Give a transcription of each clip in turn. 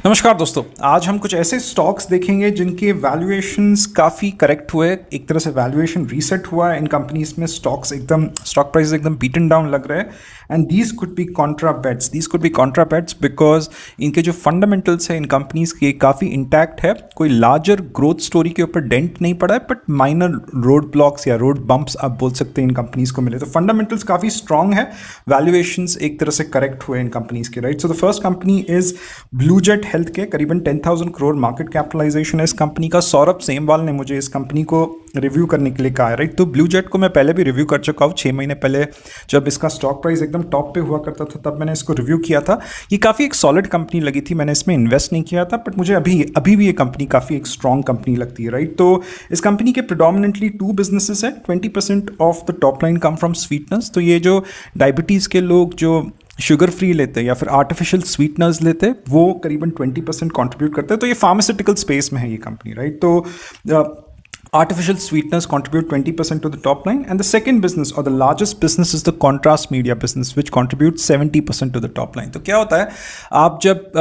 नमस्कार दोस्तों। आज हम कुछ ऐसे स्टॉक्स देखेंगे जिनके वैल्यूएशंस काफ़ी करेक्ट हुए, एक तरह से वैल्यूएशन रीसेट हुआ है इन कंपनीज में। स्टॉक प्राइस एकदम बीटन डाउन लग रहे हैं and these could be contra bets because इनके जो फंडामेंटल्स है इन कंपनीज के काफ़ी इंटैक्ट है। कोई लार्जर ग्रोथ स्टोरी के ऊपर डेंट नहीं पड़ा है, बट माइनर रोड ब्लॉक्स या रोड बम्प्स आप बोल सकते हैं इन कंपनीज को मिले। तो फंडामेंटल्स काफ़ी स्ट्रांग है, वैल्यूएशंस एक तरह से करेक्ट हुए इन कंपनीज के, right. So the first company is blue jet health के। करीबन 10,000 करोड़ मार्केट कैपिटलाइजेशन है इस कंपनी का। सौरभ सेमवाल ने मुझे इस कंपनी को रिव्यू करने के लिए कहा है, राइट। तो ब्लू जेट को मैं पहले भी रिव्यू कर चुका हूँ 6 महीने पहले, जब इसका स्टॉक प्राइस एकदम टॉप पे हुआ करता था, तब मैंने इसको रिव्यू किया था। ये काफ़ी एक सॉलिड कंपनी लगी थी, मैंने इसमें इन्वेस्ट नहीं किया था, बट मुझे अभी भी ये कंपनी काफ़ी एक स्ट्रॉन्ग कंपनी लगती है, राइट। तो इस कंपनी के प्रिडोमिनेंटली 2 बिजनेसेस है। 20% of the top line come from sweetness. तो ये जो डायबिटीज़ के लोग जो शुगर फ्री लेते हैं या फिर आर्टिफिशियल स्वीटनर्स लेते हैं, वो करीबन 20% कंट्रीब्यूट करते हैं। तो ये फार्मास्यूटिकल स्पेस में है ये कंपनी, राइट। तो artificial sweeteners contribute 20% to the top line, and the second business or the largest business is the contrast media business, which contributes 70% to the top line. तो क्या होता है, आप जब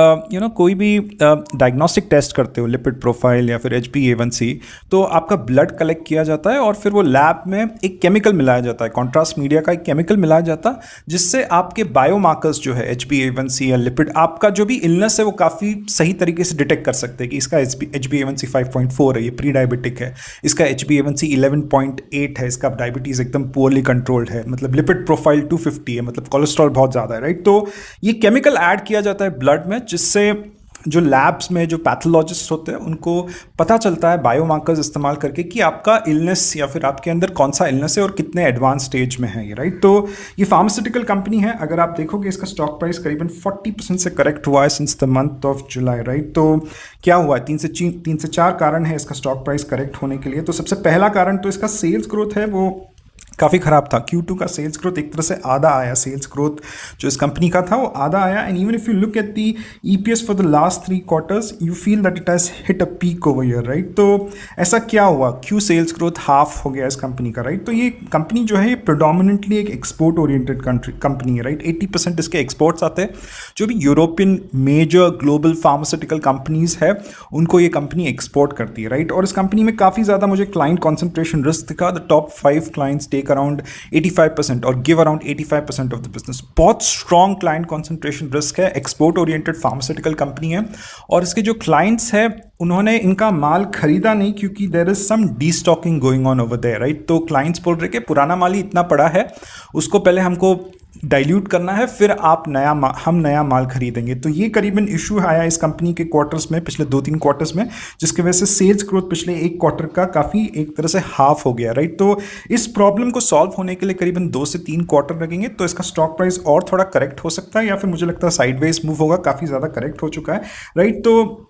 कोई भी डायग्नोस्टिक टेस्ट करते हो, लिपिड प्रोफाइल या फिर HbA1c, तो आपका ब्लड कलेक्ट किया जाता है और फिर वो लैब में एक केमिकल मिलाया जाता है, कॉन्ट्रास्ट मीडिया का एक केमिकल मिलाया जाता है, जिससे आपके बायोमार्कर्स जो है HbA1c या लिपिड, आपका जो भी इलनेस है वो काफ़ी सही तरीके से डिटेक्ट कर सकते हैं कि इसका HbA1c 5.4 है, ये प्री डायबिटिक है, इसका HbA1c 11.8 है, इसका डायबिटीज़ एकदम पुअरली कंट्रोल्ड है, मतलब लिपिड प्रोफाइल 250 है, मतलब कोलेस्ट्रॉल बहुत ज़्यादा है, राइट। तो ये केमिकल ऐड किया जाता है ब्लड में, जिससे जो लैब्स में जो पैथोलॉजिस्ट होते हैं उनको पता चलता है बायोमार्कर्स इस्तेमाल करके कि आपका इलनेस या फिर आपके अंदर कौन सा इलनेस है और कितने एडवांस स्टेज में है ये, राइट। तो ये फार्मास्यूटिकल कंपनी है। अगर आप देखोगे इसका स्टॉक प्राइस करीबन 40% से करेक्ट हुआ है since the month of July, right. तो क्या हुआ है, 3 से 4 कारण है इसका स्टॉक प्राइस करेक्ट होने के लिए। तो सबसे पहला कारण तो इसका सेल्स ग्रोथ है, वो काफ़ी ख़राब था। Q2 का सेल्स ग्रोथ एक तरह से आधा आया, सेल्स ग्रोथ जो इस कंपनी का था वो आधा आया। And even if you look at the EPS for the last 3 quarters, you feel that it has hit a peak over year, right. तो ऐसा क्या हुआ, क्यों सेल्स ग्रोथ हाफ हो गया इस कंपनी का, राइट। तो ये कंपनी जो है ये प्रोडोमिनेंटली एक एक्सपोर्ट ओरिएंटेड कंपनी है, राइट। 80% इसके एक्सपोर्ट्स आते हैं। जो भी European major global pharmaceutical companies है उनको ये कंपनी एक्सपोर्ट करती है, राइट। और इस कंपनी में काफ़ी ज़्यादा मुझे क्लाइंट कॉन्सेंट्रेशन रिस्क दिखा। The top 5 clients take around 85% और give around 85% of the business. बहुत स्ट्रॉन्ग क्लाइंट कॉन्सेंट्रेशन रिस्क है, एक्सपोर्ट ओरिएंटेड फार्मास्यूटिकल कंपनी है। और इसके जो क्लाइंट्स हैं उन्होंने इनका माल खरीदा नहीं, क्योंकि there is some destocking going on over there, right. तो क्लाइंट्स बोल रहे कि पुराना माल ही इतना पड़ा है, उसको पहले हमको डाइल्यूट करना है, फिर हम नया माल खरीदेंगे। तो ये करीबन इशू आया इस कंपनी के क्वार्टर्स में, पिछले 2-3 क्वार्टर्स में, जिसकी वजह से सेल्स ग्रोथ पिछले एक क्वार्टर का काफ़ी एक तरह से हाफ हो गया, राइट। तो इस प्रॉब्लम को सॉल्व होने के लिए करीबन 2 से 3 क्वार्टर लगेंगे। तो इसका स्टॉक प्राइस और थोड़ा करेक्ट हो सकता है, या फिर मुझे लगता है साइडवेज मूव होगा, काफ़ी ज़्यादा करेक्ट हो चुका है, राइट। तो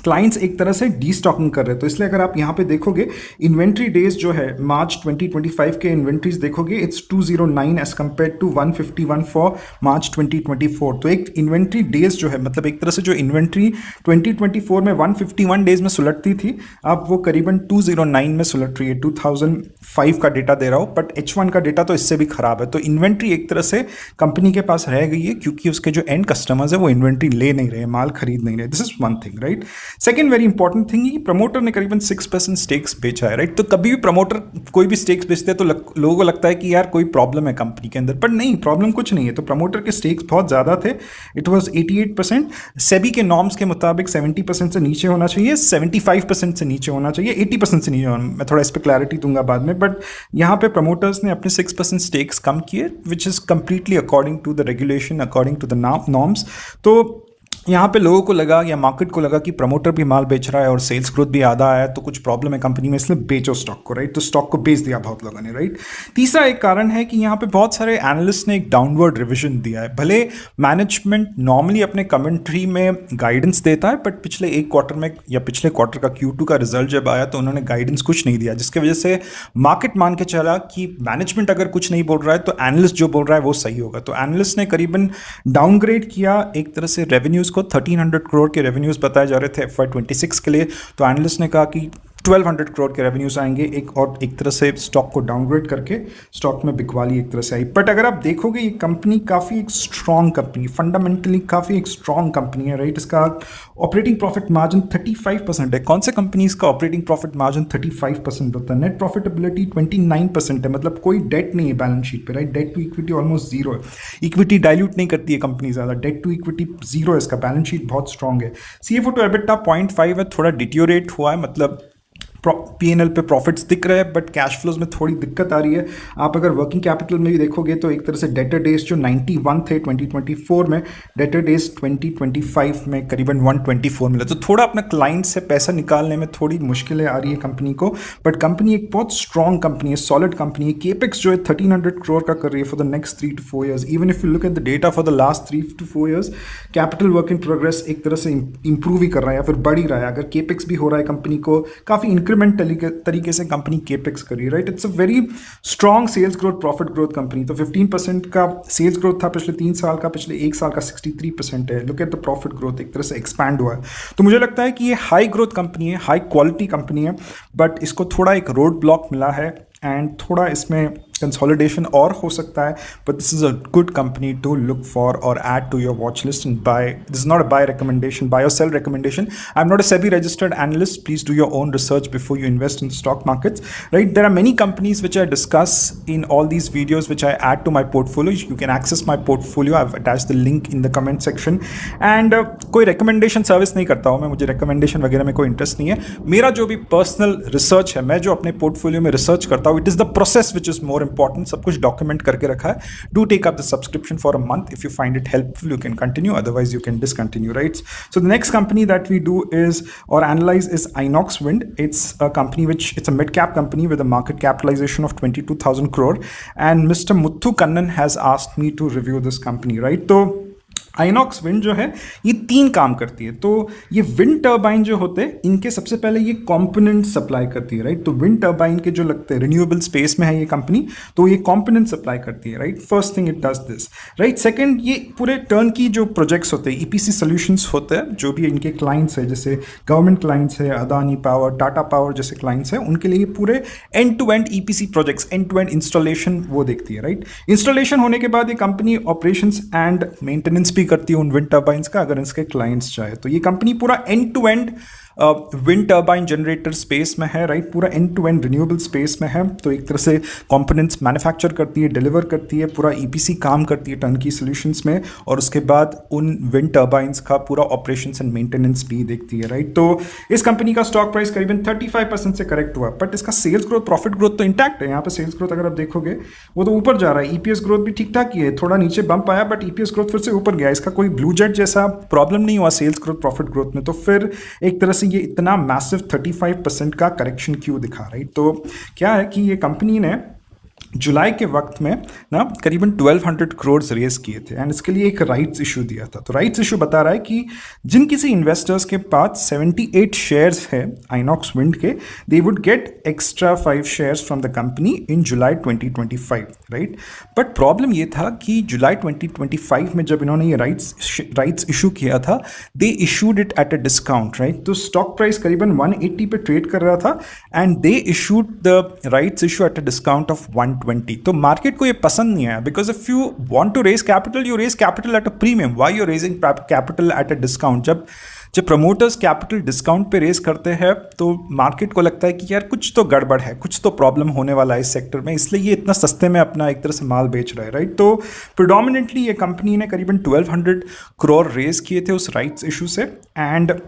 क्लाइंट्स एक तरह से डीस्टॉकिंग कर रहे हैं। तो इसलिए अगर आप यहाँ पे देखोगे इन्वेंट्री डेज जो है मार्च 2025 के इन्वेंट्रीज देखोगे, it's 209 as compare to 151 for March 2024। तो एक इन्वेंट्री डेज जो है, मतलब एक तरह से जो इन्वेंट्री 2024 में 151 डेज में सुलटती थी, अब वो करीबन 209 में सुलट रही है। 2005 का डेटा दे रहा हूँ, बट H1 का डेटा तो इससे भी खराब है। तो इन्वेंट्री एक तरह से कंपनी के पास रह गई है, क्योंकि उसके जो एंड कस्टमर्स है वो इन्वेंट्री ले नहीं रहे, माल खरीद नहीं रहे। This is one thing, right. Second very important thing, promoter ने करीबन 6% स्टेक्स बेचा है, राइट। तो कभी भी प्रमोटर कोई भी स्टेक्स बेचते हैं तो लोगों को लगता है कि यार कोई प्रॉब्लम है कंपनी के अंदर, पर नहीं, प्रॉब्लम कुछ नहीं है। तो प्रमोटर के स्टेक्स बहुत ज़्यादा थे, इट वॉज 88%। सेबी के नॉर्म्स के मुताबिक 70% से नीचे होना चाहिए, 75% से नीचे होना चाहिए, 80% से नीचे होना। मैं थोड़ा इस पर क्लैरिटी दूंगा बाद में, बट यहाँ पे प्रमोटर्स ने अपने 6% स्टेक्स कम किए, which is completely according to the regulation, according to the norms. तो यहाँ पे लोगों को लगा या मार्केट को लगा कि प्रमोटर भी माल बेच रहा है और सेल्स ग्रोथ भी आधा आया है, तो कुछ प्रॉब्लम है कंपनी में, इसलिए बेचो स्टॉक को, राइट। तो स्टॉक को बेच दिया बहुत लोगों ने, राइट। तीसरा एक कारण है कि यहाँ पे बहुत सारे एनालिस्ट ने एक डाउनवर्ड रिविजन दिया है। भले मैनेजमेंट नॉर्मली अपने कमेंट्री में गाइडेंस देता है, बट पिछले एक क्वार्टर में या पिछले क्वार्टर का Q2 का रिजल्ट जब आया तो उन्होंने गाइडेंस कुछ नहीं दिया, जिसकी वजह से मार्केट मान के चला कि मैनेजमेंट अगर कुछ नहीं बोल रहा है तो एनालिस्ट जो बोल रहा है वो सही होगा। तो एनालिस्ट ने करीबन डाउनग्रेड किया एक तरह से रेवेन्यूज़ को, 1300 करोड़ के रेवेन्यूज़ बताए जा रहे थे FY26 के लिए। तो एनालिस्ट ने कहा कि 1200 करोड़ के रेवेन्यूज आएंगे, एक तरह से स्टॉक को डाउनग्रेड करके स्टॉक में बिकवाली एक तरह से आई। बट अगर आप देखोगे ये कंपनी काफ़ी एक स्ट्रॉन्ग कंपनी, फंडामेंटली काफ़ी एक स्ट्रॉन्ग कंपनी है, राइट। इसका ऑपरेटिंग प्रॉफिट मार्जिन 35% है। कौन से कंपनीज का ऑपरेटिंग प्रॉफिट मार्जिन 35% होता है? नेट प्रॉफिटेबिलिटी 29% है, मतलब कोई डेट नहीं है बैलेंस शीट पे, right. Debt to equity almost zero है, इक्विटी डाइल्यूट नहीं करती है कंपनी ज़्यादा, डेट टू इक्विटी जीरो है, इसका बैलेंस शीट बहुत स्ट्रॉन्ग है। CFO टू एबिटा 0.5 है, थोड़ा डिटियोरेट हुआ है, मतलब P&L पे प्रॉफिट्स दिख रहे हैं बट कैश फ्लोज में थोड़ी दिक्कत आ रही है। आप अगर वर्किंग कैपिटल में भी देखोगे तो एक तरह से डेटर डेज जो 91 थे 2024 में, डेटर डेज 2025 में करीबन 124 मिले। तो थोड़ा अपना क्लाइंट से पैसा निकालने में थोड़ी मुश्किलें आ रही है कंपनी को, बट कंपनी एक बहुत स्ट्रॉन्ग कंपनी है, सॉलिड कंपनी है। केपेक्स जो है 1300 करोड़ का कर रही है for the next 3 to 4 years. Even if you look at the data for the last 3 to 4 years, capital work in progress एक तरह से इंप्रूव ही कर रहा है या फिर बढ़ ही रहा है। अगर केपेक्स भी हो रहा है कंपनी को, काफ़ी इंक्रीमेंट तरीके से कंपनी केपेक्स कर रही है, right. It's a very strong sales growth, profit growth company. तो 15% का सेल्स ग्रोथ था पिछले 3 साल का, पिछले 1 साल का 63% है। Look at the profit growth, एक तरह से एक्सपैंड हुआ है। तो मुझे लगता है कि ये हाई ग्रोथ कंपनी है, हाई क्वालिटी कंपनी है, बट इसको थोड़ा एक रोड ब्लॉक मिला है एंड थोड़ा इसमें कंसोलिडेशन और हो सकता है, but this is a good company to look for और add to your watch list and buy. This is not a buy recommendation, buy और sell recommendation. I am not a SEBI registered analyst. Please do your own research before you invest in the stock markets, right? There are many companies which I discuss in all these videos which I add to my portfolio. You can access my portfolio. I've attached the link in the comment section. And कोई recommendation service नहीं करता हूँ मैं, मुझे recommendation वगैरह में कोई interest नहीं है। मेरा जो भी पर्सनल रिसर्च है, मैं जो अपने पोर्टफोलियो में रिसर्च करता हूँ, it is the process which is more important. सब कुछ डॉक्यूमेंट करके रखा है। Do take up the subscription for a month. If you find it helpful you can continue, otherwise you can discontinue, right? So the next company that we do is or analyze is Inox Wind. It's a company it's a mid-cap company with a market capitalization of 22,000 crore, and Mr. Muthu Kannan has asked me to review this company, right? तो INOX wind जो है ये 3 काम करती है। तो ये wind turbine जो होते हैं इनके सबसे पहले ये कंपोनेंट सप्लाई करती है, राइट। तो विंड टर्बाइन के जो लगते हैं, रिन्यूएबल स्पेस में है ये कंपनी, तो ये कंपोनेंट सप्लाई करती है, right. First thing it does this, right. Second, ये पूरे टर्न की जो प्रोजेक्ट्स होते हैं, EPC सॉल्यूशंस होते हैं, जो भी इनके क्लाइंट्स है, जैसे गवर्नमेंट क्लाइंट्स है, अदानी पावर, टाटा पावर जैसे क्लाइंट्स है, उनके लिए पूरे end to end EPC projects, end to end installation वो देखती है, राइट। इंस्टॉलेशन होने के बाद ये कंपनी ऑपरेशंस एंड मेंटेनेंस भी करती है उन विंड टर्बाइंस का, अगर इसके क्लाइंट्स चाहे तो। ये कंपनी पूरा end to end wind turbine generator space में है, राइट। पूरा end to end renewable space में है। तो एक तरह से कंपोनेंट्स मैन्युफैक्चर करती है, डिलीवर करती है, पूरा EPC काम करती है टर्नकी सॉल्यूशंस में, और उसके बाद उन विंड टर्बाइंस का पूरा ऑपरेशंस एंड मेंटेनेंस भी देखती है, राइट। तो इस कंपनी का स्टॉक प्राइस करीबन 35% से करेक्ट हुआ, बट इसका सेल्स ग्रोथ, प्रॉफिट ग्रोथ तो इंटैक्ट है। यहाँ पे सेल्स ग्रोथ अगर आप देखोगे वो तो ऊपर जा रहा है, EPS ग्रोथ भी ठीक ठाक ही है, थोड़ा नीचे बम्प आया बट EPS ग्रोथ फिर से ऊपर गया। इसका कोई ब्लू जेट जैसा प्रॉब्लम नहीं हुआ सेल्स ग्रोथ प्रॉफिट ग्रोथ में। तो फिर एक तरह से ये इतना मैसिव 35% का करेक्शन क्यों दिखा, राइट। तो क्या है कि ये कंपनी ने जुलाई के वक्त में ना करीबन 1200 करोड़ रेज किए थे, एंड इसके लिए एक राइट्स इशू दिया था। तो राइट्स इशू बता रहा है कि जिन किसी इन्वेस्टर्स के पास 78 शेयर्स है आइनॉक्स विंड के, they would get extra 5 shares from the company in July 2025, right. But problem ये था कि जुलाई 2025 में जब इन्होंने ये राइट्स इशू किया था, they issued it at a discount, right. तो स्टॉक प्राइस करीबन 180 पे ट्रेड कर रहा था, and they issued the rights issue at a discount of 120। तो मार्केट को ये पसंद नहीं आया, because if you want to raise capital, you raise capital at a premium. Why you raising capital at a discount? जब promoters capital discount पे raise करते हैं तो मार्केट को लगता है कि यार कुछ तो गड़बड़ है, कुछ तो प्रॉब्लम होने वाला है इस सेक्टर में, इसलिए ये इतना सस्ते में अपना एक तरह से माल बेच रहा है, राइट। तो प्रिडोमिनेंटली ये कंपनी ने करीबन 1200 करोड़ रेज किए थे उस राइट्स इशू से, एंड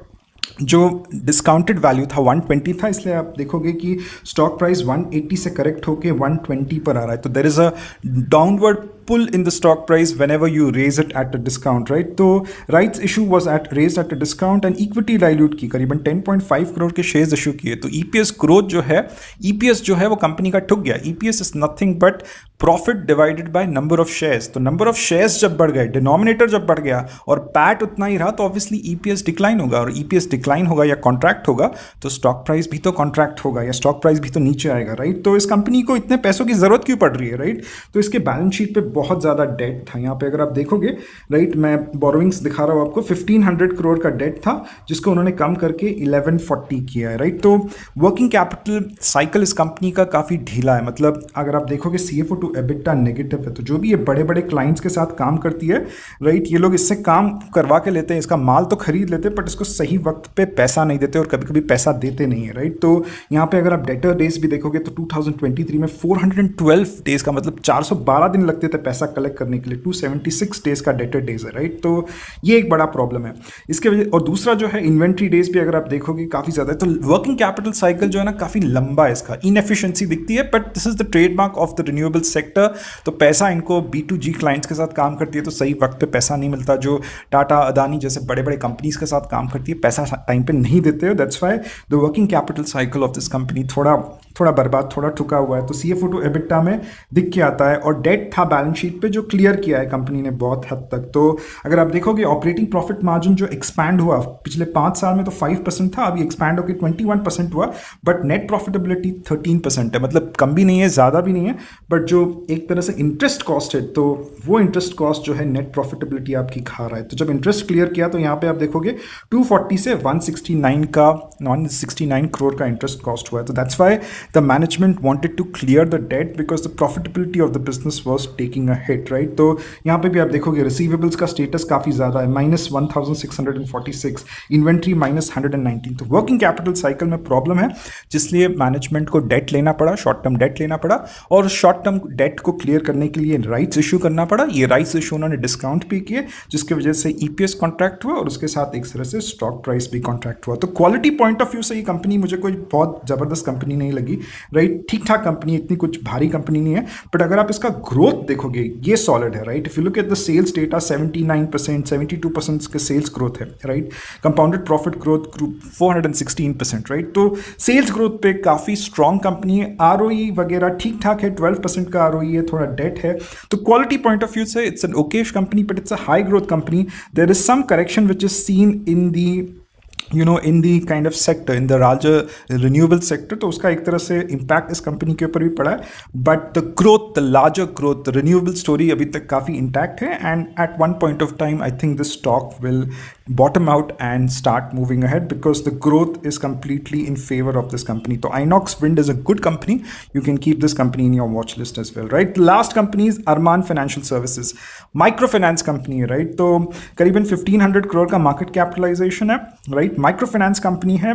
जो डिस्काउंटेड वैल्यू था 120 था, इसलिए आप देखोगे कि स्टॉक प्राइस 180 से करेक्ट होके 120 पर आ रहा है। तो there is a downward pull in the stock price whenever you raise it at a discount, right? तो rights issue was raised at a discount, and equity dilute की करीबन 10.5 करोड़ के शेयर्स इशू किए। तो EPS ग्रोथ जो है, EPS जो है वो कंपनी का ठुक गया। EPS is nothing but profit divided by number of shares. तो नंबर ऑफ शेयर्स जब बढ़ गए, डिनोमिनेटर जब बढ़ गया और पैट उतना ही रहा, तो ऑब्वियसली EPS डिक्लाइन होगा, और EPS डिक्लाइन होगा या कॉन्ट्रैक्ट होगा तो स्टॉक प्राइस भी तो कॉन्ट्रैक्ट होगा या स्टॉक प्राइस भी तो नीचे आएगा, राइट। तो इस कंपनी को इतने पैसों की जरूरत क्यों पड़ रही है, राइट। तो इसके बैलेंस शीट पे बहुत ज़्यादा डेट था यहाँ पे। अगर आप देखोगे राइट, मैं बोरोइंग्स दिखा रहा हूँ आपको, 1500 करोड़ का डेट था जिसको उन्होंने कम करके 1140 किया है राइट। तो वर्किंग कैपिटल साइकिल इस कंपनी का काफ़ी ढीला है। मतलब अगर आप देखोगे CFO टू EBITDA नेगेटिव है। तो जो भी ये बड़े बड़े क्लाइंट्स के साथ काम करती है राइट, ये लोग इससे काम करवा के लेते हैं, इसका माल तो खरीद लेते हैं बट इसको सही वक्त पे पैसा नहीं देते और कभी कभी पैसा देते नहीं है राइट। तो यहाँ पे अगर आप डेटर डेज भी देखोगे तो 2023 में 412 डेज का मतलब 412 दिन लगते थे पैसा कलेक्ट करने के लिए, 276 डेज का डेटर डेज है राइट। तो ये एक बड़ा प्रॉब्लम है इसके वजह। और दूसरा जो है इन्वेंट्री डेज भी अगर आप देखोगे काफ़ी ज़्यादा है। तो वर्किंग कैपिटल साइकिल जो है ना काफ़ी लंबा है, इसका इनएफिशिएंसी दिखती है but this is the trademark of the renewable sector. तो पैसा इनको B2G क्लाइंट्स के साथ काम करती है तो सही वक्त पे पैसा नहीं मिलता। जो टाटा अदानी जैसे बड़े बड़े कंपनीज के साथ काम करती है पैसा टाइम पे नहीं देते हो, that's why the working capital cycle of this company थोड़ा बर्बाद, थोड़ा ठुका हुआ है। तो CFO टू EBITDA में दिख के आता है। और डेट था बैलेंस शीट पे जो क्लियर किया है कंपनी ने बहुत हद तक। तो अगर आप देखोगे ऑपरेटिंग प्रॉफिट मार्जिन जो एक्सपैंड हुआ पिछले 5 साल में तो 5% था, अभी एक्सपैंड होकर 21% हुआ, बट नेट प्रॉफिटेबिलिटी 13% है। मतलब कम भी नहीं है ज़्यादा भी नहीं है, बट जो एक तरह से इंटरेस्ट कॉस्ट है तो वो इंटरेस्ट कॉस्ट जो है नेट प्रॉफिटेबिलिटी आपकी खा रहा है। तो जब इंटरेस्ट क्लियर किया तो यहाँ पे आप देखोगे 240 से 169 करोड़ का इंटरेस्ट कॉस्ट हुआ है। तो that's why the management wanted to clear the debt because the profitability of the business was taking a hit, right? तो यहाँ पे भी आप देखोगे रिसीवेबल्स का स्टेटस काफ़ी ज़्यादा है, -1646, इन्वेंट्री -119। तो वर्किंग कैपिटल साइकिल में प्रॉब्लम है जिसलिए मैनेजमेंट को डेट लेना पड़ा, शॉर्ट टर्म डेट लेना पड़ा और शॉर्ट टर्म डेट को क्लियर करने के लिए राइट्स इशू करना पड़ा। ये राइट्स इशू उन्होंने डिस्काउंट भी किए जिसकी वजह से EPS कॉन्ट्रैक्ट हुआ और उसके साथ एक तरह से स्टॉक प्राइस भी कॉन्ट्रैक्ट हुआ। तो क्वालिटी पॉइंट ऑफ व्यू से ये कंपनी मुझे कोई बहुत ज़बरदस्त कंपनी नहीं लगी राइट। ठीक ठाक कंपनी, इतनी कुछ भारी कंपनी नहीं है, बट अगर आप इसका ग्रोथ देखोगे ये सॉलिड है right. If you look at the sales data 79%, 72% के सेल्स ग्रोथ है right. Compounded profit growth 416% right. तो सेल्स ग्रोथ पे काफ़ी स्ट्रॉन्ग कंपनी है। ROE वगैरह ठीक ठाक है, 12% का ROE है, थोड़ा डेट है। तो क्वालिटी पॉइंट ऑफ व्यू से it's an okayish company but it's a high growth company. There is some correction which is seen in the in the kind of sector, in the larger renewable sector, तो उसका एक तरह से impact इस company के ऊपर भी पड़ा है। But the growth, the larger growth, the renewable story अभी तक काफ़ी इंटैक्ट है and at one point of time I think this stock will bottom out and start moving ahead because the growth is completely in favor of this company. So Inox Wind is a good company. You can keep this company in your watch list as well, right? The last company is Arman Financial Services, microfinance company, right? तो करीबन 1500 करोड़ का market capitalisation है, right? Microfinance company है।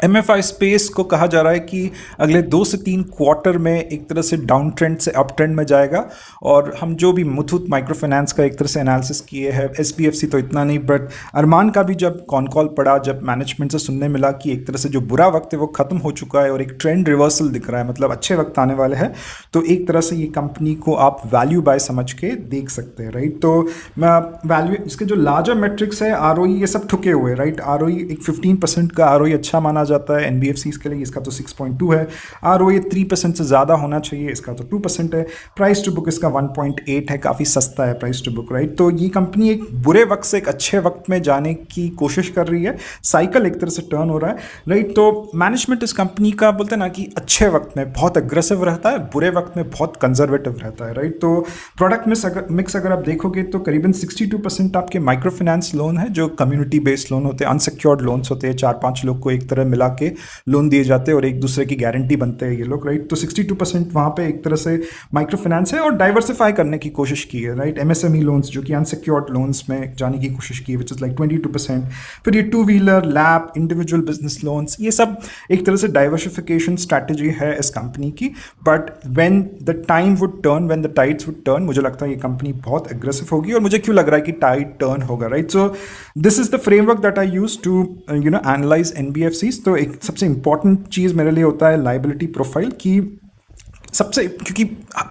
MFI space को कहा जा रहा है कि अगले 2 से 3 क्वार्टर में एक तरह से डाउन ट्रेंड से अप ट्रेंड में जाएगा। और हम जो भी मुथूट माइक्रो फाइनेंस का एक तरह से एनालिसिस किए हैं, SBFC तो इतना नहीं, बट अरमान का भी जब कॉन कॉल पड़ा, जब मैनेजमेंट से सुनने मिला कि एक तरह से जो बुरा वक्त है वो खत्म हो चुका है और एक ट्रेंड रिवर्सल दिख रहा है, मतलब अच्छे वक्त आने वाले हैं, तो एक तरह से ये कंपनी को आप वैल्यू बाय समझ के देख सकते हैं राइट। तो मैं वैल्यू, इसके जो लार्जर मेट्रिक्स है, ROE ये सब ठुके हुए राइट। ROE एक 15% का ROE अच्छा माना जाता है NBFCs के लिए, इसका तो 6.2 है। ROE 3% से ज़्यादा होना चाहिए, इसका तो 2% है। प्राइस टू बुक इसका 1.8 है, काफ़ी सस्ता है प्राइस टू बुक राइट। तो ये कंपनी एक बुरे वक्त से एक अच्छे वक्त में जाने की कोशिश कर रही है, साइकिल एक तरह से टर्न हो रहा है राइट। तो मैनेजमेंट इस कंपनी का बोलते हैं ना कि अच्छे वक्त में बहुत अग्रेसिव रहता है, बुरे वक्त में बहुत कंजर्वेटिव रहता है राइट। तो प्रोडक्ट मिक्स अगर आप देखोगे तो करीबन 62% आपके माइक्रो फाइनेंस लोन है जो कम्युनिटी बेस्ड लोन होते हैं, अनसिक्योर्ड लोन्स होते हैं, 4-5 लोग को एक तरह मिला के लोन दिए जाते हैं और एक दूसरे की गारंटी बनते हैं ये लोग राइट। तो 62% वहाँ पे एक तरह से माइक्रो फाइनेंस है और डाइवर्सिफाई करने की कोशिश की है राइट। MSME लोन्स जो कि अनसिक्योर्ड लोन्स में जाने की कोशिश की है, विच इज़ लाइक 22%। फिर ये 2 wheeler, lab, individual business loans, ये सब एक तरह से डाइवर्सिफिकेशन स्ट्रैटेजी है इस कंपनी की। But when the time would turn, when the tides would turn, मुझे लगता है ये कंपनी बहुत एग्रेसिव होगी और मुझे क्यों लग रहा है कि टाइड टर्न होगा right. So this is the framework that I use to analyse NBFCs। तो एक सबसे इंपॉर्टेंट चीज़ मेरे लिए होता है लाइबिलिटी प्रोफाइल की सबसे, क्योंकि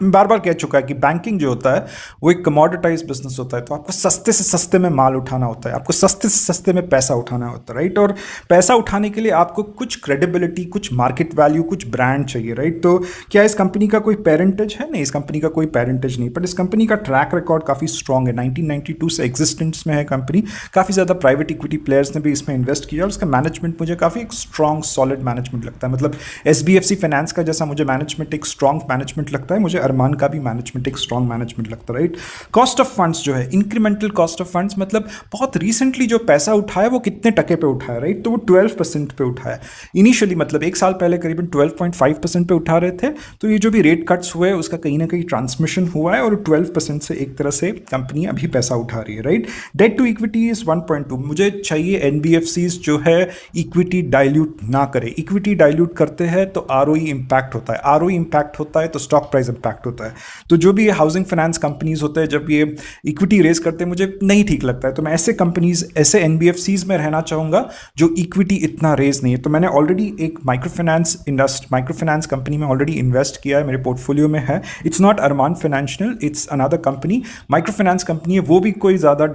बार बार कह चुका है कि बैंकिंग जो होता है वो एक कमोडिटाइज बिजनेस होता है। तो आपको सस्ते से सस्ते में माल उठाना होता है, आपको सस्ते से सस्ते में पैसा उठाना होता है राइट। और पैसा उठाने के लिए आपको कुछ क्रेडिबिलिटी, कुछ मार्केट वैल्यू, कुछ ब्रांड चाहिए राइट। तो क्या इस कंपनी का कोई पेरेंटेज है? नहीं, इस कंपनी का कोई पेरेंटेज नहीं, बट इस कंपनी का ट्रैक रिकॉर्ड काफ़ी स्ट्रॉग है। 1992 से एग्जिस्टेंस में है कंपनी, काफ़ी ज़्यादा प्राइवेट इक्विटी प्लेयर्स ने भी इसमें इन्वेस्ट किया और उसका मैनेजमेंट मुझे काफ़ी एक स्ट्रॉन्ग सॉलिड मैनेजमेंट लगता है। मतलब SBFC फाइनेंस का जैसा मुझे मैनेजमेंट एक स्ट्रॉन्ग स्ट्रॉन्ग मैनेजमेंट लगता है, मुझे अरमान का भी मैनेजमेंट एक स्ट्रॉन्ग मैनेजमेंट लगता है, राइट। कॉस्ट ऑफ फंड्स जो है, इंक्रीमेंटल कॉस्ट ऑफ फंड्स, मतलब बहुत रिसेंटली जो पैसा उठाया वो कितने टके पे उठाया, राइट, तो वो 12% पे उठाया। इनिशियली मतलब एक साल पहले करीबन 12.5% पे उठा रहे थे, तो ये जो भी रेट कट्स हुए उसका कहीं ना कहीं ट्रांसमिशन हुआ है और 12% से एक तरह से कंपनी अभी पैसा उठा रही है, right. Debt to equity is 1.2। मुझे चाहिए एनबीएफसीज जो है इक्विटी डाइल्यूट ना करे। इक्विटी डाइल्यूट करते हैं तो आरओई इंपैक्ट होता है, आरओई इंपैक्ट होता है तो स्टॉक प्राइस इंपैक्ट होता है। तो जो भी हाउसिंग फाइनेंस कंपनीज होते हैं जब ये इक्विटी रेज करते हैं मुझे नहीं ठीक लगता है, तो मैं ऐसे कंपनीज, ऐसे एनबीएफसीज में रहना चाहूंगा जो इक्विटी इतना रेज नहीं है। तो मैंने ऑलरेडी एक माइक्रो फाइनेंस कंपनी में ऑलरेडी इन्वेस्ट किया है, मेरे पोर्टफोलियो में है। It's not Arman financial, it's another company, micro finance company है, वो भी कोई ज़्यादा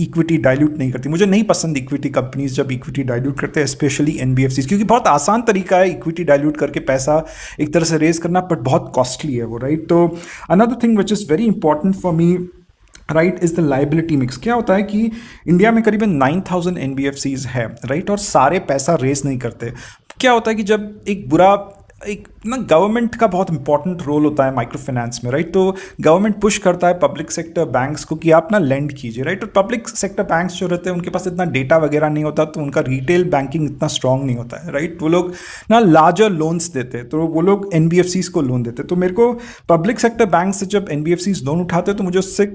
इक्विटी डाइल्यूट नहीं करती। मुझे नहीं पसंद इक्विटी कंपनीज जब इक्विटी डाइल्यूट करते हैं, स्पेशली एनबीएफसीज, क्योंकि बहुत आसान तरीका है इक्विटी डाइल्यूट करके पैसा एक तरह से रेज करना, बट बहुत कॉस्टली है वो, राइट। तो another thing which is very important for me, right, is the liability mix. क्या होता है कि इंडिया में करीबन 9,000 एनबीएफसीज है, राइट, और सारे पैसा रेज नहीं करते। क्या होता है कि जब एक ना गवर्नमेंट का बहुत इंपॉर्टेंट रोल होता है माइक्रो फाइनेंस में, राइट, तो गवर्नमेंट पुश करता है पब्लिक सेक्टर बैंक्स को कि आप ना लेंड कीजिए, राइट, और पब्लिक सेक्टर बैंक्स जो रहते हैं उनके पास इतना डेटा वगैरह नहीं होता, तो उनका रिटेल बैंकिंग इतना स्ट्रांग नहीं होता है, राइट। वो लोग ना लार्जर लोन्स देते हैं, तो वो लोग एनबीएफसीज को लोन देते हैं। तो मेरे को पब्लिक सेक्टर बैंक से जब एनबीएफसीज लोन उठाते हैं तो मुझे उससे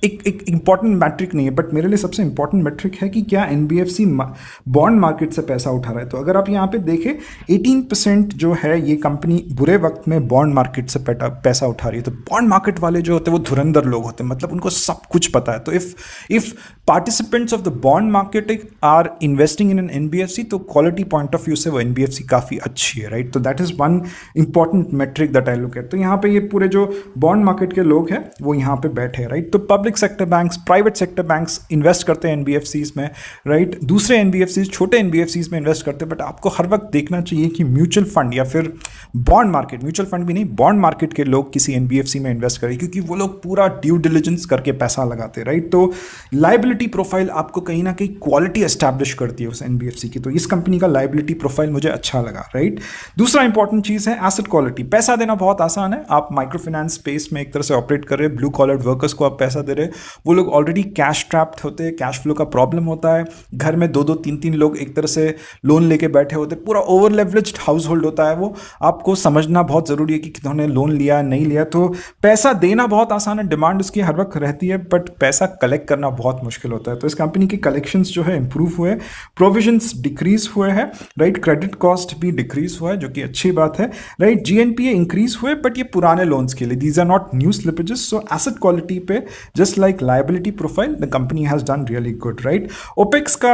एक इंपॉर्टेंट मैट्रिक नहीं है, बट मेरे लिए सबसे इंपॉर्टेंट मैट्रिक है कि क्या एनबीएफसी बॉन्ड मार्केट से पैसा उठा रहा है। तो अगर आप यहाँ पे देखें 18% जो है ये कंपनी बुरे वक्त में बॉन्ड मार्केट से पैसा उठा रही है। तो बॉन्ड मार्केट वाले जो होते हैं वो धुरंधर लोग होते हैं, मतलब उनको सब कुछ पता है। तो if participants of the bond market are investing in an NBFC, तो क्वालिटी पॉइंट ऑफ व्यू से वो एनबीएफसी काफ़ी अच्छी है, राइट। तो that is one important metric that I look at. तो यहाँ पे ये पूरे जो बॉन्ड मार्केट के लोग हैं वो यहाँ पे बैठे हैं, राइट। तो public sector banks, private sector banks invest करते हैं एनबीएफसीज में, राइट। दूसरे एनबीएफसीज छोटे एनबीएफसीज में इन्वेस्ट करते हैं, बट आपको हर वक्त देखना चाहिए कि म्यूचुअल फंड या फिर बॉन्ड मार्केट, म्यूचुअल फंड भी नहीं, बॉन्ड मार्केट के लोग किसी एनबीएफसी में इन्वेस्ट करें, क्योंकि वो लोग पूरा ड्यू डिलिजेंस करके पैसा लगाते हैं, राइट। तो लाइबिलिटी प्रोफाइल आपको कहीं ना कहीं क्वालिटी एस्टैब्लिश करती है उस एनबीएफसी की। तो इस कंपनी का लाइबिलिटी प्रोफाइल मुझे अच्छा लगा, राइट। दूसरा इंपॉर्टेंट चीज़ है एसेट क्वालिटी। पैसा देना बहुत आसान है, आप माइक्रो फाइनेंस स्पेस में एक तरह से ऑपरेट कर रहे हैं, ब्लू कॉलर वर्कर्स को आप पैसा दे रहे हैं, वो लोग ऑलरेडी कैश ट्रैप्ड होते हैं, कैश फ्लो का प्रॉब्लम होता है, घर में 2-2, 3-3 लोग एक तरह से लोन लेके बैठे होते हैं, पूरा ओवर लेवरेज्ड हाउस होल्ड होता है। वो आपको समझना बहुत ज़रूरी है कि किन्होंने लोन लिया नहीं लिया। तो पैसा देना बहुत आसान है, डिमांड उसकी हर वक्त रहती है, बट पैसा कलेक्ट करना बहुत मुश्किल होता है। तो इस कंपनी के कलेक्शंस जो है इंप्रूव हुए, प्रोविजंस डिक्रीज हुए हैं, राइट, क्रेडिट कॉस्ट भी डिक्रीज हुआ है जो कि अच्छी बात है, राइट। जीएनपीए इंक्रीज हुए, बट ये पुराने लोन्स के लिए, these are not new slippages. So asset quality पे just like liability profile the company has done really good, right. Opex का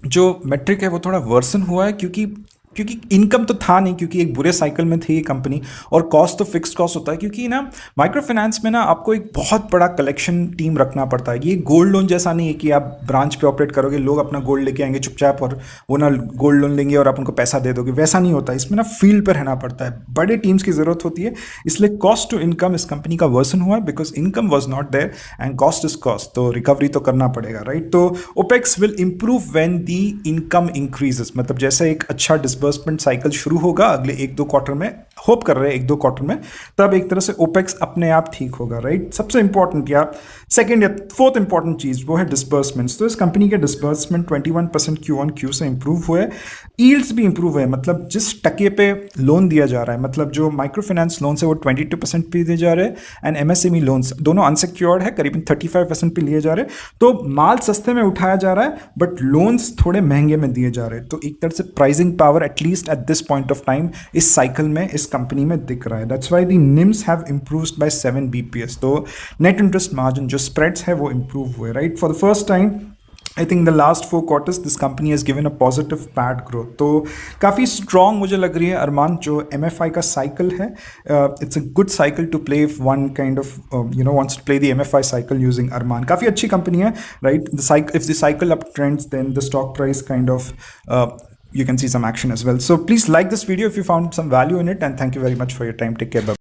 जो मेट्रिक है वो थोड़ा वर्सन हुआ है, क्योंकि इनकम तो था नहीं, क्योंकि एक बुरे साइकिल में थी ये कंपनी, और कॉस्ट तो फिक्स्ड कॉस्ट होता है, क्योंकि ना माइक्रो फाइनेंस में ना आपको एक बहुत बड़ा कलेक्शन टीम रखना पड़ता है। ये गोल्ड लोन जैसा नहीं है कि आप ब्रांच पे ऑपरेट करोगे, लोग अपना गोल्ड लेके आएंगे चुपचाप और वो ना गोल्ड लोन लेंगे और आप उनको पैसा दे दोगे, वैसा नहीं होता। इसमें ना फील्ड पर रहना पड़ता है, बड़े टीम्स की जरूरत होती है, इसलिए कॉस्ट टू इनकम इस कंपनी का वर्सन हुआ है, because income was not there and cost is cost, तो रिकवरी तो करना पड़ेगा, राइट। तो opex will improve when the income increases, मतलब जैसे एक अच्छा डिसबर्समेंट साइकिल शुरू होगा अगले 1-2 क्वार्टर में, होप कर रहे हैं 1-2 क्वार्टर में, तब एक तरह से ओपेक्स अपने आप ठीक होगा, राइट। सबसे इंपॉर्टेंट या सेकंड या फोर्थ इंपॉर्टेंट चीज वो है डिसबर्समेंट्स। तो इस कंपनी के डिसबर्समेंट 21% क्यू ऑन क्यू से इंप्रूव हुए, ईल्ड्स भी इंप्रूव हुए, मतलब जिस टके पे लोन दिया जा रहा है, मतलब जो माइक्रो फाइनेंस लोन्स है वो 22% पे दिए जा रहे हैं, एंड एमएसएमई लोन्स दोनों अनसिक्योर्ड है, करीबन 35% पे लिए जा रहे हैं। तो माल सस्ते में उठाया जा रहा है, बट लोन्स थोड़े महंगे में दिए जा रहे हैं। तो एक तरह से pricing power at least at this point of time इस साइकिल में इस कंपनी में दिख रहा है। That's why the NIMs have improved by 7 bps। तो नेट इंटरेस्ट मार्जिन जो स्प्रेड्स है वो इंप्रूव हुए, right. For the first time I think the last 4 quarters this company has given a positive PAT growth. तो काफ़ी strong मुझे लग रही है अरमान जो MFI का साइकिल है। It's a good cycle to play if one kind of wants to play the MFI cycle using Arman. काफ़ी अच्छी कंपनी है, right. If the cycle up trends then the stock price kind of you can see some action as well. So please like this video if you found some value in it, and thank you very much for your time. Take care. Bye.